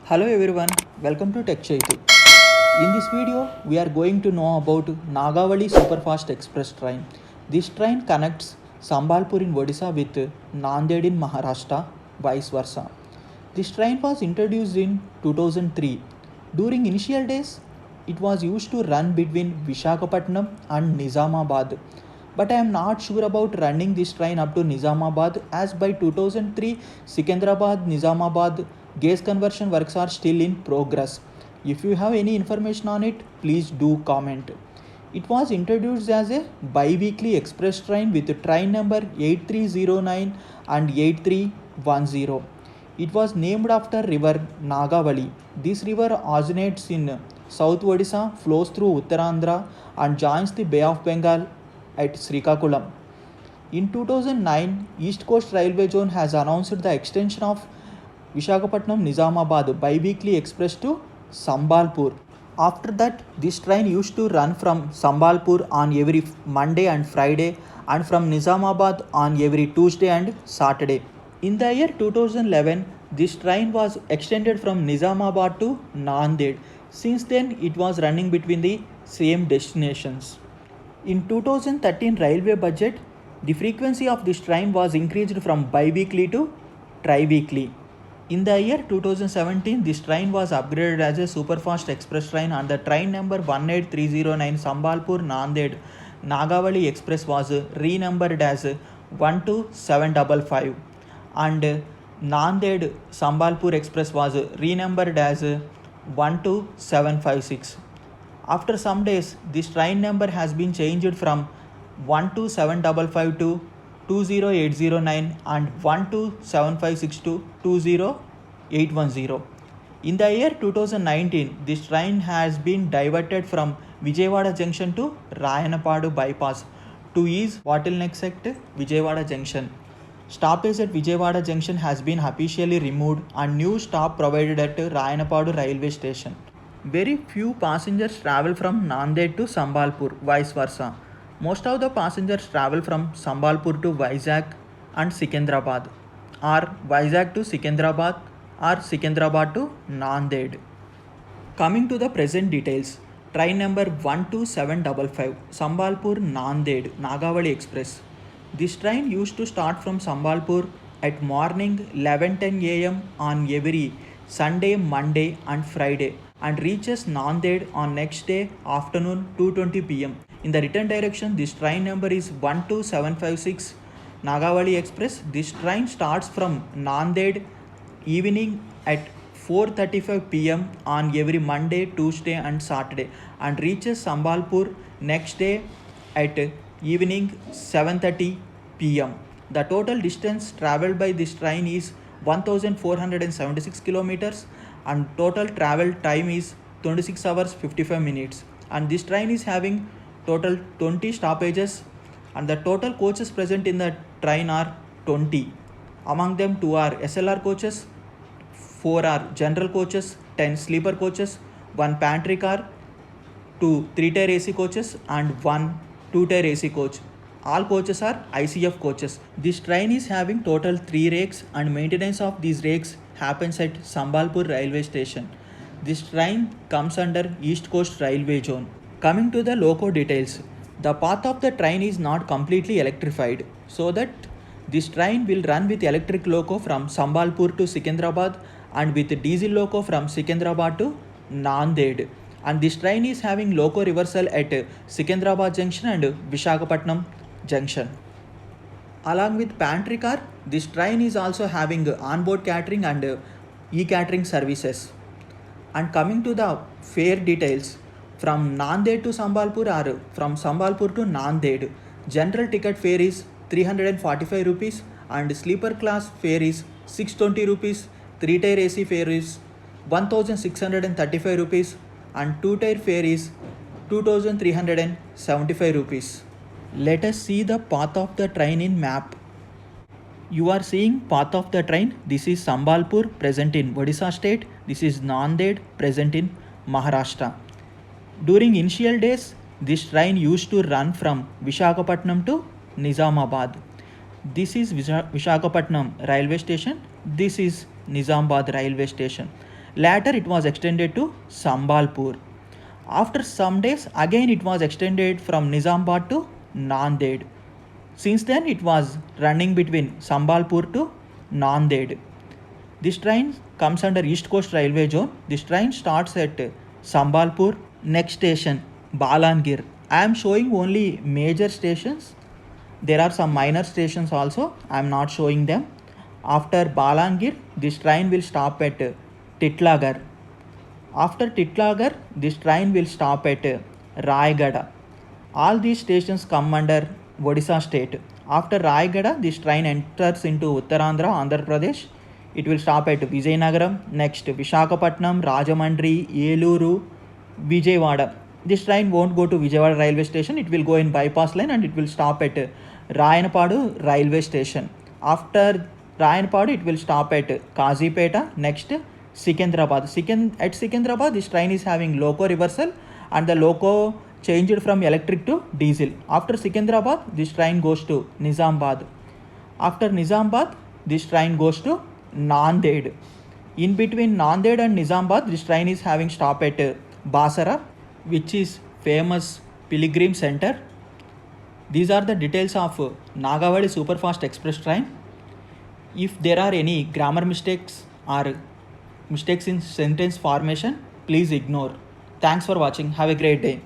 Hello everyone, welcome to Tech Chaitu. In this video, we are going to know about Nagavali Superfast Express train. This train connects Sambalpur in Odisha with Nanded in Maharashtra, vice versa. This train was introduced in 2003. During initial days, it was used to run between Vishakhapatnam and Nizamabad. But I am not sure about running this train up to Nizamabad as by 2003 Secunderabad Nizamabad gas conversion works are still in progress. If you have any information on it, please do comment. It was introduced as a bi-weekly express train with train number 8309 and 8310. It was named after river Nagavali. This river originates in South Odisha, flows through Uttarandhra and joins the Bay of Bengal at Srikakulam. In 2009, East Coast Railway Zone has announced the extension of Vishakhapatnam Nizamabad bi-weekly express to Sambalpur. After that, this train used to run from Sambalpur on every Monday and Friday and from Nizamabad on every Tuesday and Saturday. In the year 2011, this train was extended from Nizamabad to Nanded. Since then, it was running between the same destinations. In 2013 railway budget, the frequency of this train was increased from bi-weekly to tri-weekly. In the year 2017, this train was upgraded as a superfast express train and the train number 18309 Sambalpur Nanded Nagavali Express was renumbered as 12755 and Nanded Sambalpur Express was renumbered as 12756. After some days, this train number has been changed from 12755 to 20809 and 12756 to 20810. In the year 2019, this train has been diverted from Vijayawada Junction to Rayanapadu bypass to ease bottlenecks at Vijayawada Junction. Stoppage at Vijayawada Junction has been officially removed and new stop provided at Rayanapadu railway station. Very few passengers travel from Nanded to Sambalpur, vice versa. Most of the passengers travel from Sambalpur to Vizag and Secunderabad, or Vizag to Secunderabad, or Secunderabad to Nanded. Coming to the present details, train number 12755 Sambalpur Nanded Nagavali Express. This train used to start from Sambalpur at morning 11:10 am on every Sunday, Monday and Friday and reaches Nanded on next day afternoon 2:20 pm. In the return direction, this train number is 12756 Nagavali Express. This train starts from Nanded evening at 4:35 pm on every Monday, Tuesday and Saturday and reaches Sambalpur next day at evening 7:30 pm. The total distance traveled by this train is 1476 kilometers and total travel time is 26 hours 55 minutes, and this train is having total 20 stoppages and the total coaches present in the train are 20. Among them 2 are SLR coaches, 4 are general coaches, 10 sleeper coaches, 1 pantry car, 2 3-tier AC coaches and 1 2-tier AC coach. All coaches are ICF coaches. This train is having total 3 rakes and maintenance of these rakes happens at Sambalpur railway station. This train comes under East Coast Railway Zone. Coming to the loco details, the path of the train is not completely electrified, so that this train will run with electric loco from Sambalpur to Secunderabad and with diesel loco from Secunderabad to Nanded. And this train is having loco reversal at Secunderabad Junction and Vishakhapatnam Junction. Along with pantry car, this train is also having onboard catering and e-catering services. And coming to the fare details, from Nanded to Sambalpur or from Sambalpur to Nanded, general ticket fare is 345 rupees and sleeper class fare is 620 rupees, 3-tier AC fare is 1635 rupees and 2-tier fare is 2375 rupees. Let us see the path of the train in map. You are seeing path of the train. This is Sambalpur, present in Odisha state. This is Nanded, present in Maharashtra. During initial days, this train used to run from Vishakhapatnam to Nizamabad. This is Vishakhapatnam railway station. This is Nizamabad railway station. Later it was extended to Sambalpur. After some days again it was extended from Nizamabad to Nanded. Since then it was running between Sambalpur to Nanded. This train comes under East Coast Railway Zone. This train starts at Sambalpur. Next station Balangir. I am showing only major stations. There are some minor stations also. I am not showing them. After Balangir, this train will stop at Titlagar. After Titlagar, this train will stop at Raigada. All these stations come under Odisha state. After Raigada, this train enters into Uttarandhra, Andhra Pradesh. It will stop at Vijayanagaram, next Visakhapatnam, Rajamandri, Eluru, Vijayawada. This train won't go to Vijayawada railway station. It will go in bypass line and it will stop at Rayanapadu railway station. After Rayanapadu, it will stop at Kazipeta, next Sikandrabad. At Sikandrabad, this train is having loco reversal and the loco changed from electric to diesel. After Sikandrabad, this train goes to Nizamabad. After Nizamabad, this train goes to Nanded. In between Nanded and Nizamabad, this train is having stop at Basara, which is famous pilgrim center. These are the details of Nagawadi Superfast Express train. If there are any grammar mistakes or mistakes in sentence formation, please ignore. Thanks for watching. Have a great day.